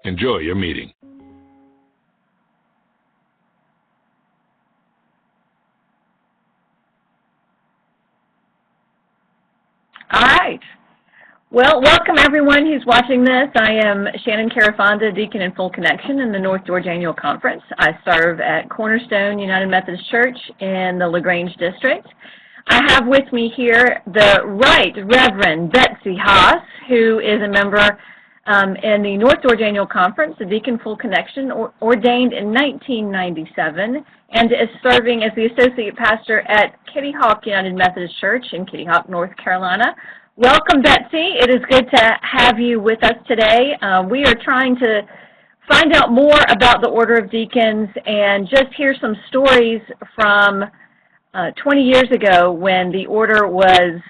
Enjoy your meeting. All right. Well, welcome everyone who's watching this. I am Shannon Carafonda, Deacon in Full Connection in the North Georgia Annual Conference. I serve at Cornerstone United Methodist Church in the LaGrange District. I have with me here the Right Reverend Betsy Haas, who is a member in the North Georgia Annual Conference, the Deacon Full Connection, ordained in 1997, and is serving as the Associate Pastor at Kitty Hawk United Methodist Church in Kitty Hawk, North Carolina. Welcome, Betsy. It is good to have you with us today. We are trying to find out more about the Order of Deacons and just hear some stories from 20 years ago when the order was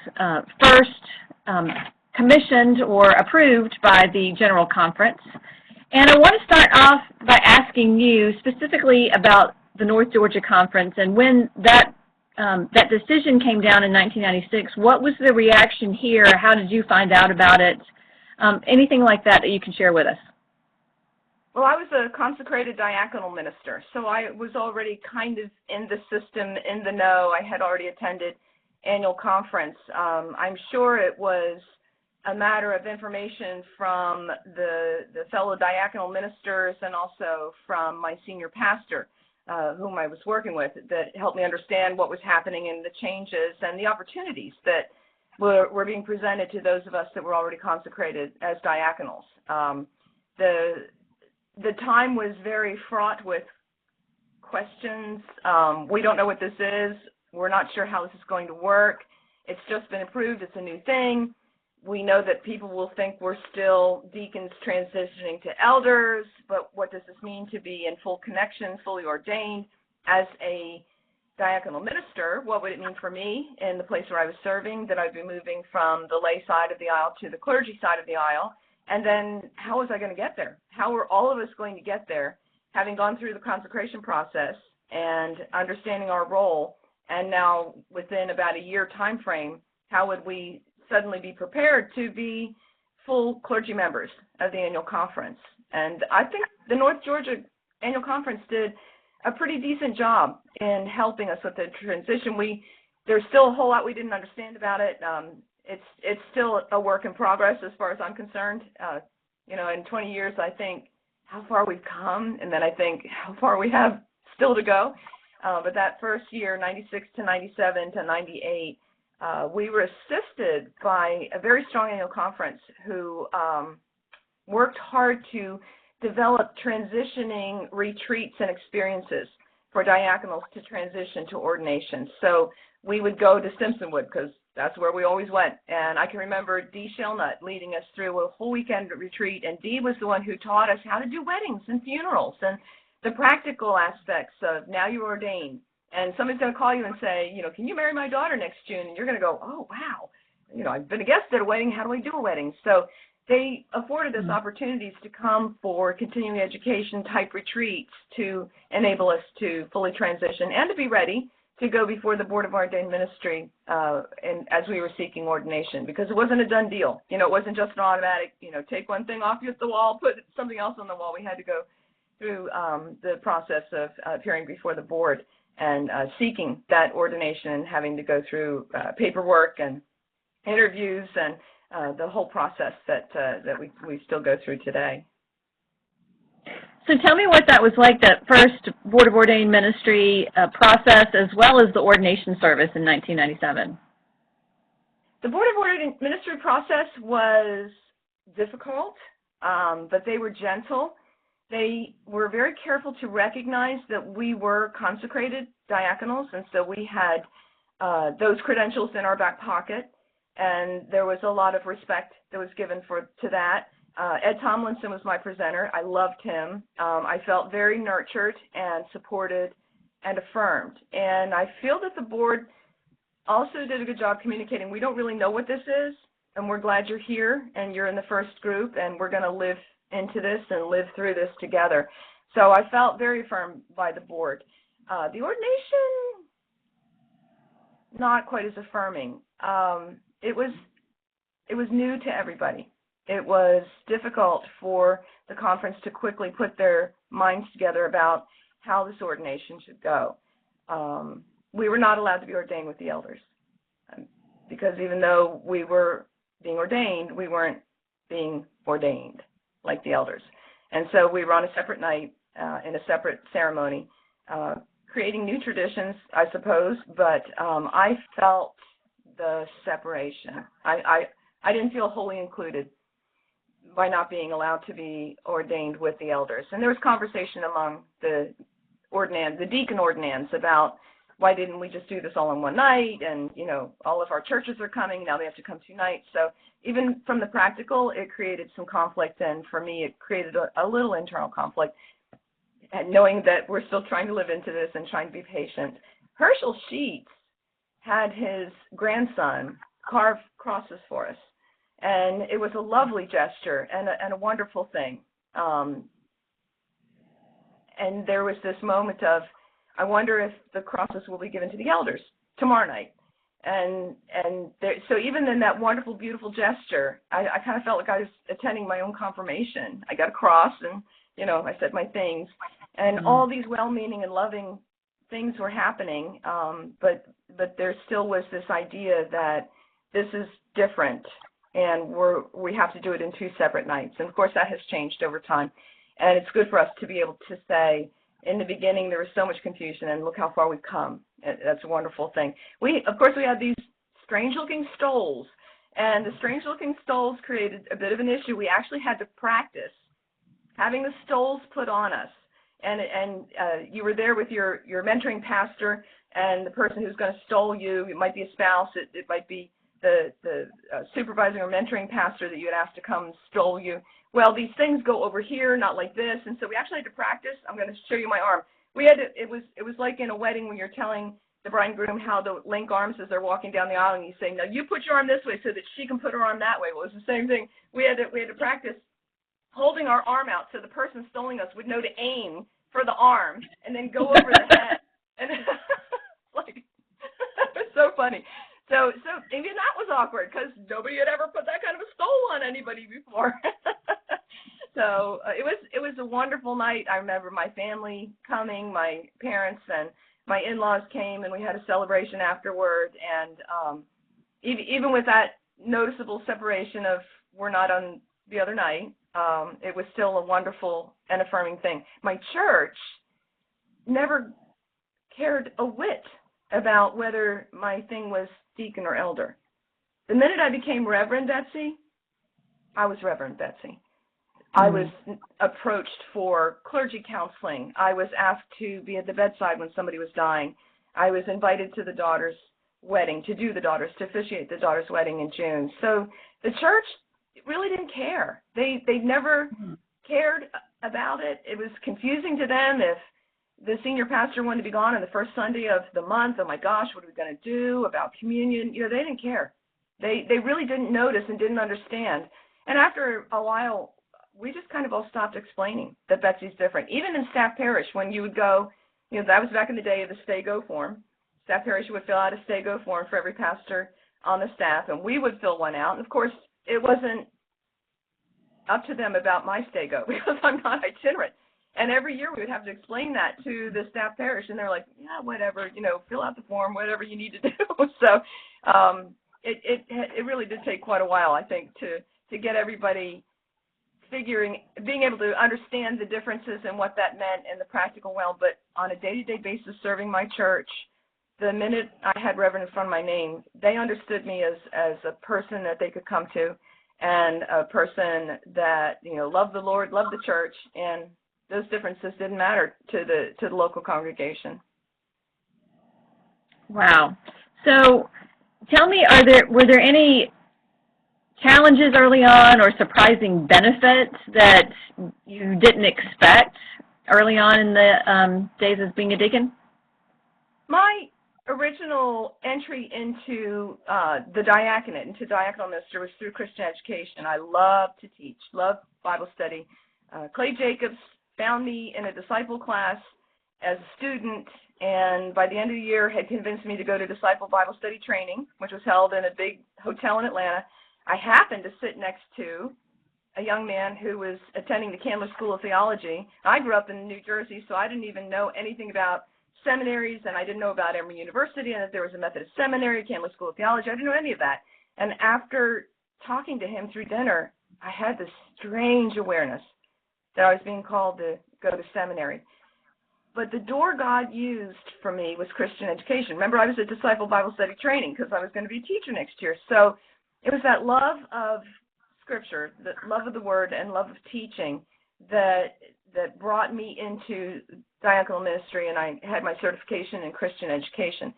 first commissioned or approved by the General Conference. And I want to start off by asking you specifically about the North Georgia Conference and when that decision came down in 1996. What was the reaction here? How did you find out about it? Anything like that you can share with us? Well, I was a consecrated diaconal minister, so I was already kind of in the system, in the know. I had already attended annual conference. I'm sure it was a matter of information from the fellow diaconal ministers and also from my senior pastor, whom I was working with, that helped me understand what was happening and the changes and the opportunities that were being presented to those of us that were already consecrated as diaconals. The time was very fraught with questions. We don't know what this is. We're not sure how this is going to work. It's just been approved. It's a new thing. We know that people will think we're still deacons transitioning to elders, but what does this mean to be in full connection, fully ordained as a diaconal minister? What would it mean for me in the place where I was serving, that I'd be moving from the lay side of the aisle to the clergy side of the aisle? And then how was I going to get there? How were all of us going to get there, having gone through the consecration process and understanding our role, and now within about a year time frame, how would we suddenly be prepared to be full clergy members of the annual conference? And I think the North Georgia Annual Conference did a pretty decent job in helping us with the transition. There's still a whole lot we didn't understand about it. It's still a work in progress as far as I'm concerned. In 20 years, I think how far we've come, and then I think how far we have still to go. But that first year, 96 to 97 to 98, we were assisted by a very strong annual conference who worked hard to develop transitioning retreats and experiences for diaconals to transition to ordination. So we would go to Simpsonwood because that's where we always went. And I can remember Dee Shellnut leading us through a whole weekend retreat, and Dee was the one who taught us how to do weddings and funerals and the practical aspects of now you're ordained. And somebody's going to call you and say, can you marry my daughter next June? And you're going to go, oh, wow. I've been a guest at a wedding. How do I do a wedding? So they afforded us opportunities to come for continuing education type retreats to enable us to fully transition and to be ready to go before the Board of Ordained Ministry and as we were seeking ordination, because it wasn't a done deal. It wasn't just an automatic, take one thing off the wall, put something else on the wall. We had to go through the process of appearing before the board and seeking that ordination and having to go through paperwork and interviews and the whole process that we still go through today. So tell me what that was like, that first Board of Ordained Ministry process, as well as the ordination service in 1997. The Board of Ordained Ministry process was difficult, but they were gentle. They were very careful to recognize that we were consecrated diaconals, and so we had those credentials in our back pocket, and there was a lot of respect that was given to that. Ed Tomlinson was my presenter. I loved him. I felt very nurtured and supported and affirmed. And I feel that the board also did a good job communicating. We don't really know what this is, and we're glad you're here and you're in the first group, and we're going to live into this and live through this together. So I felt very affirmed by the board. The ordination, not quite as affirming. It was new to everybody. It was difficult for the conference to quickly put their minds together about how this ordination should go. We were not allowed to be ordained with the elders because even though we were being ordained, we weren't being ordained like the elders. And so we were on a separate night in a separate ceremony, creating new traditions, I suppose, but I felt the separation. I didn't feel wholly included by not being allowed to be ordained with the elders. And there was conversation among the deacon ordinands about why didn't we just do this all in one night, and, you know, all of our churches are coming, now they have to come 2 nights. So even from the practical, it created some conflict, and for me, it created a little internal conflict, and knowing that we're still trying to live into this and trying to be patient. Herschel Sheets had his grandson carve crosses for us, and it was a lovely gesture and a wonderful thing. And there was this moment of, I wonder if the crosses will be given to the elders tomorrow night. And so even in that wonderful, beautiful gesture, I kind of felt like I was attending my own confirmation. I got a cross and, you know, I said my things. And all these well-meaning and loving things were happening, but there still was this idea that this is different, and we have to do it in 2 separate nights. And, of course, that has changed over time. And it's good for us to be able to say, in the beginning, there was so much confusion, and look how far we've come. That's a wonderful thing. Of course, we had these strange-looking stoles, and the strange-looking stoles created a bit of an issue. We actually had to practice having the stoles put on us. And you were there with your mentoring pastor and the person who's going to stole you. It might be a spouse. It might be the supervisor or mentoring pastor that you had asked to come stole you. Well, these things go over here, not like this. And so we actually had to practice. I'm going to show you my arm. It was like in a wedding when you're telling the bride and groom how to link arms as they're walking down the aisle, and you say, no, you put your arm this way so that she can put her arm that way. Well, it was the same thing. We had to practice holding our arm out so the person stoling us would know to aim for the arm and then go over the head. And like, it was so funny. So even that was awkward because nobody had ever put that kind of a stole on anybody before. So it was a wonderful night. I remember my family coming, my parents and my in-laws came, and we had a celebration afterward. And even with that noticeable separation of we're not on the other night, it was still a wonderful and affirming thing. My church never cared a whit about whether my thing was deacon or elder. The minute I became Reverend Betsy, I was Reverend Betsy. I was approached for clergy counseling. I was asked to be at the bedside when somebody was dying. I was invited to the daughter's wedding, to officiate the daughter's wedding in June. So the church really didn't care. They never cared about it. It was confusing to them if the senior pastor wanted to be gone on the first Sunday of the month. Oh my gosh, what are we going to do about communion? You know, they didn't care. They really didn't notice and didn't understand. And after a while, we just kind of all stopped explaining that Betsy's different. Even in staff parish, when you would go, you know, that was back in the day of the stay-go form. Staff parish would fill out a stay-go form for every pastor on the staff, and we would fill one out. And of course, it wasn't up to them about my stay-go because I'm not itinerant. And every year we would have to explain that to the staff parish, and they're like, yeah, whatever, you know, fill out the form, whatever you need to do. So it really did take quite a while, I think, to get everybody being able to understand the differences and what that meant in the practical realm. But on a day-to-day basis serving my church, the minute I had Reverend in front of my name, they understood me as a person that they could come to and a person that, you know, loved the Lord, loved the church, and those differences didn't matter to the local congregation. Wow. So tell me, were there any challenges early on or surprising benefits that you didn't expect early on in the days as being a deacon? My original entry into the diaconate, into diaconal ministry, was through Christian education. I love to teach, love Bible study. Clay Jacobs found me in a disciple class as a student, and by the end of the year had convinced me to go to disciple Bible study training, which was held in a big hotel in Atlanta. I happened to sit next to a young man who was attending the Candler School of Theology. I grew up in New Jersey, so I didn't even know anything about seminaries, and I didn't know about Emory University and that there was a Methodist seminary, Candler School of Theology. I didn't know any of that. And after talking to him through dinner, I had this strange awareness that I was being called to go to seminary. But the door God used for me was Christian education. Remember, I was at Disciple Bible Study Training because I was going to be a teacher next year. So it was that love of Scripture, the love of the Word, and love of teaching that brought me into diaconal ministry, and I had my certification in Christian education.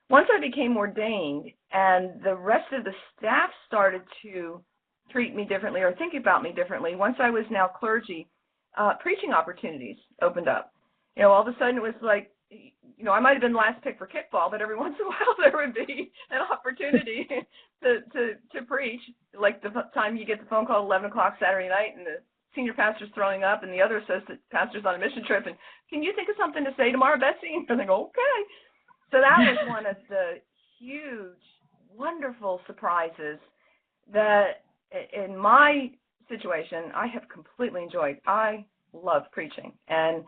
Once I became ordained and the rest of the staff started to treat me differently or think about me differently, once I was now clergy, preaching opportunities opened up. You know, all of a sudden it was like, you know, I might have been last pick for kickball, but every once in a while there would be an opportunity to preach, like the time you get the phone call at 11 o'clock Saturday night and the senior pastor's throwing up and the other assistant pastor's on a mission trip, and can you think of something to say tomorrow, Betsy? And I go, okay. So that was one of the huge, wonderful surprises that in my situation I have completely enjoyed. I love preaching, and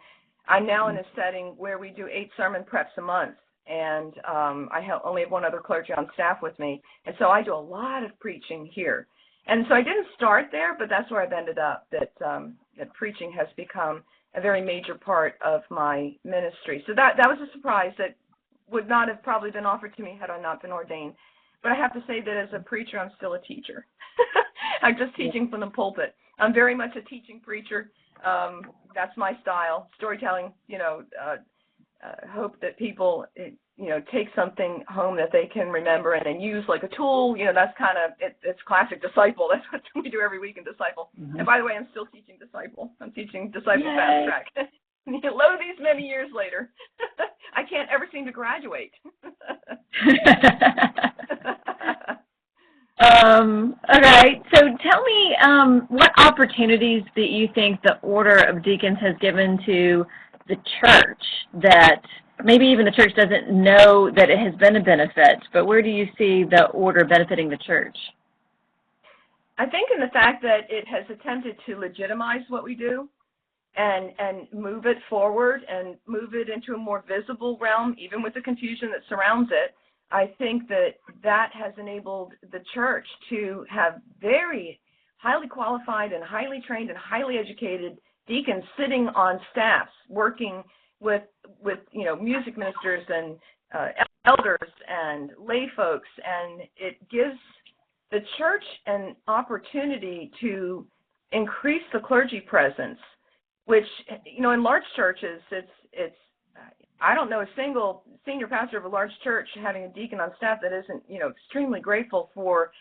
I'm now in a setting where we do 8 sermon preps a month, and I only have one other clergy on staff with me, and so I do a lot of preaching here. And so I didn't start there, but that's where I've ended up, that preaching has become a very major part of my ministry. So that was a surprise that would not have probably been offered to me had I not been ordained. But I have to say that as a preacher, I'm still a teacher. I'm just teaching from the pulpit. I'm very much a teaching preacher. That's my style. Storytelling, you know, hope that people, you know, take something home that they can remember and then use like a tool. You know, that's kind of, it's classic Disciple. That's what we do every week in Disciple. Mm-hmm. And by the way, I'm still teaching Disciple. I'm teaching Disciple Fast Track. Lo, these many years later, I can't ever seem to graduate. Okay, so tell me what opportunities that you think the Order of Deacons has given to the church that maybe even the church doesn't know that it has been a benefit, but where do you see the order benefiting the church? I think in the fact that it has attempted to legitimize what we do and move it forward and move it into a more visible realm, even with the confusion that surrounds it. I think that has enabled the church to have very highly qualified and highly trained and highly educated deacons sitting on staffs, working with you know, music ministers and elders and lay folks, and it gives the church an opportunity to increase the clergy presence, which, you know, in large churches, it's I don't know a single senior pastor of a large church having a deacon on staff that isn't, you know, extremely grateful for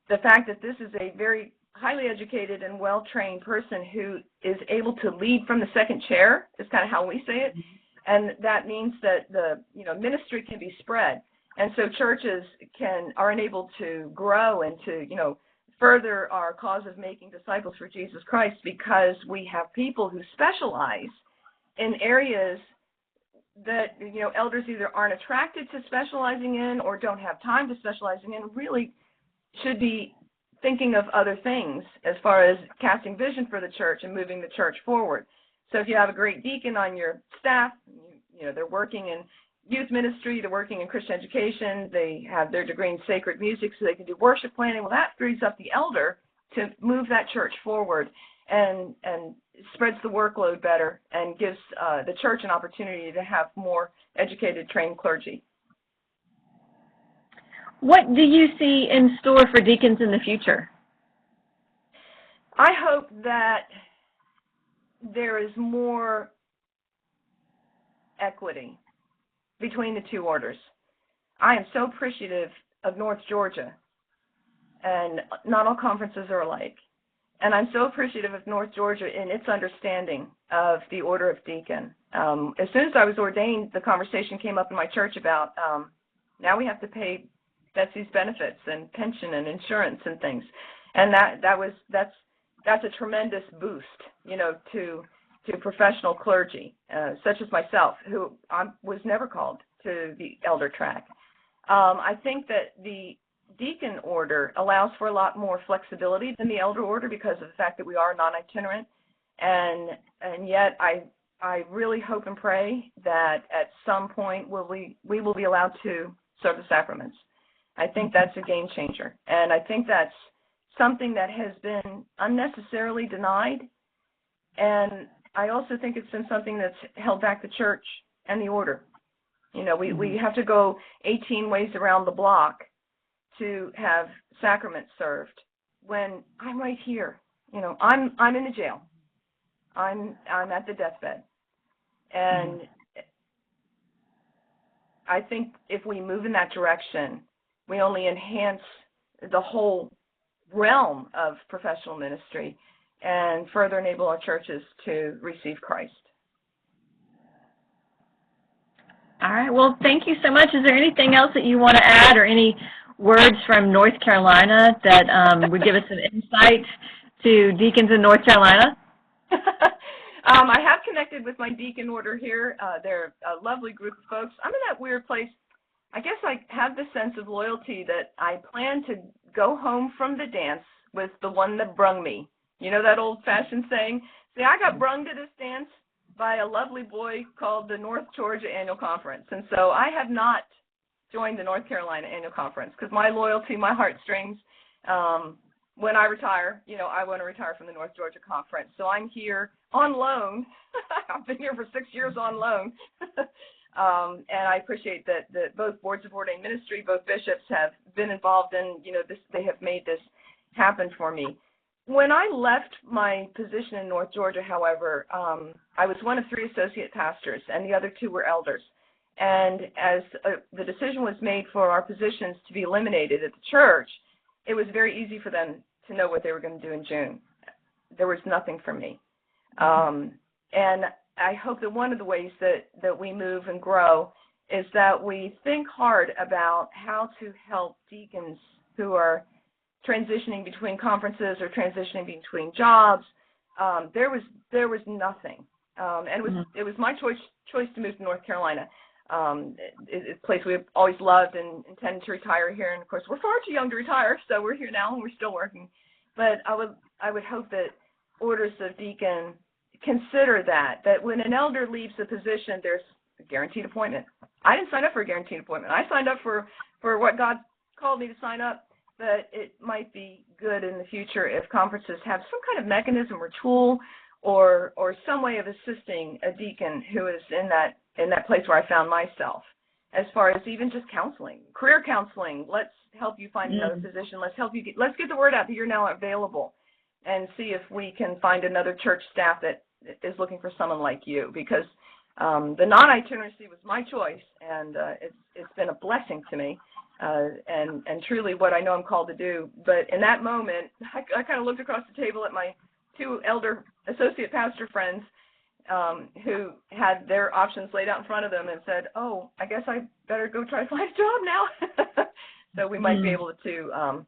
the fact that this is a very highly educated and well-trained person who is able to lead from the second chair, is kind of how we say it, and that means that the, you know, ministry can be spread, and so churches are enabled to grow and to, you know, further our cause of making disciples for Jesus Christ, because we have people who specialize in areas that, you know, elders either aren't attracted to specializing in or don't have time to specializing in, really should be thinking of other things as far as casting vision for the church and moving the church forward. So if you have a great deacon on your staff, you know, they're working in youth ministry, they're working in Christian education, they have their degree in sacred music so they can do worship planning, well, that frees up the elder to move that church forward and spreads the workload better and gives the church an opportunity to have more educated, trained clergy. What do you see in store for deacons in the future? I hope that there is more equity between the two orders. I am so appreciative of North Georgia, and not all conferences are alike. And I'm so appreciative of North Georgia in its understanding of the Order of Deacon. As soon as I was ordained, the conversation came up in my church about now we have to pay Betsy's benefits and pension and insurance and things, and that's a tremendous boost, you know, to professional clergy such as myself, who was never called to the elder track. I think that the deacon order allows for a lot more flexibility than the elder order because of the fact that we are non-itinerant, and yet I really hope and pray that at some point we will be allowed to serve the sacraments. I think that's a game changer, and I think that's something that has been unnecessarily denied, and I also think it's been something that's held back the church and the order. You know, we have to go 18 ways around the block to have sacraments served when I'm right here. You know, I'm in the jail. I'm at the deathbed. And I think if we move in that direction, we only enhance the whole realm of professional ministry and further enable our churches to receive Christ. All right. Well, thank you so much. Is there anything else that you want to add, or any words from North Carolina that would give us an insight to deacons in North Carolina? I have connected with my deacon order here. They're a lovely group of folks. I'm in that weird place. I guess I have this sense of loyalty that I plan to go home from the dance with the one that brung me. You know that old-fashioned saying? See, I got brung to this dance by a lovely boy called the North Georgia Annual Conference. And so I have not joined the North Carolina Annual Conference because my loyalty, my heartstrings, when I retire, you know, I want to retire from the North Georgia Conference. So I'm here on loan. I've been here for 6 years on loan. And I appreciate that both boards of ordained ministry, both bishops have been involved in, you know, this. They have made this happen for me. When I left my position in North Georgia, however, I was one of 3 associate pastors, and the other 2 were elders. And as the decision was made for our positions to be eliminated at the church, it was very easy for them to know what they were going to do in June. There was nothing for me. And I hope that one of the ways that we move and grow is that we think hard about how to help deacons who are transitioning between conferences or transitioning between jobs. There was nothing, and it was my choice to move to North Carolina. It's a place we've always loved and intended to retire here, and of course we're far too young to retire, so we're here now and we're still working. But I would hope that orders of deacon consider that when an elder leaves a position, there's a guaranteed appointment. I didn't sign up for a guaranteed appointment. I signed up for what God called me to sign up. But it might be good in the future if conferences have some kind of mechanism or tool or some way of assisting a deacon who is in that place where I found myself, as far as even just counseling, career counseling. Let's help you find another position. Let's get the word out that you're now available, and see if we can find another church staff that is looking for someone like you, because the non-itinerancy was my choice, and it's been a blessing to me. And truly what I know I'm called to do. But in that moment, I kind of looked across the table at my 2 elder associate pastor friends who had their options laid out in front of them and said, oh, I guess I better go try to find a job now. So we might be able to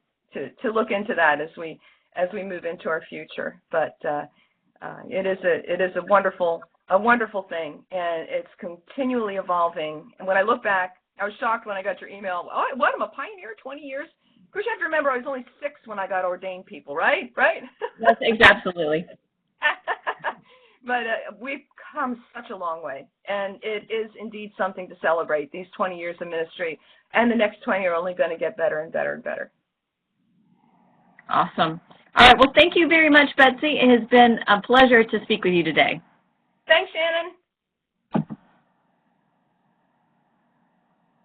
look into that as we move into our future. But it is a wonderful thing, and it's continually evolving. And when I look back, I was shocked when I got your email. Oh, what? I'm a pioneer, 20 years? Of course, you have to remember I was only 6 when I got ordained, people, right? Right? Yes, absolutely. But we've come such a long way, and it is indeed something to celebrate, these 20 years of ministry, and the next 20 are only going to get better and better and better. Awesome. All right. Well, thank you very much, Betsy. It has been a pleasure to speak with you today. Thanks, Shannon.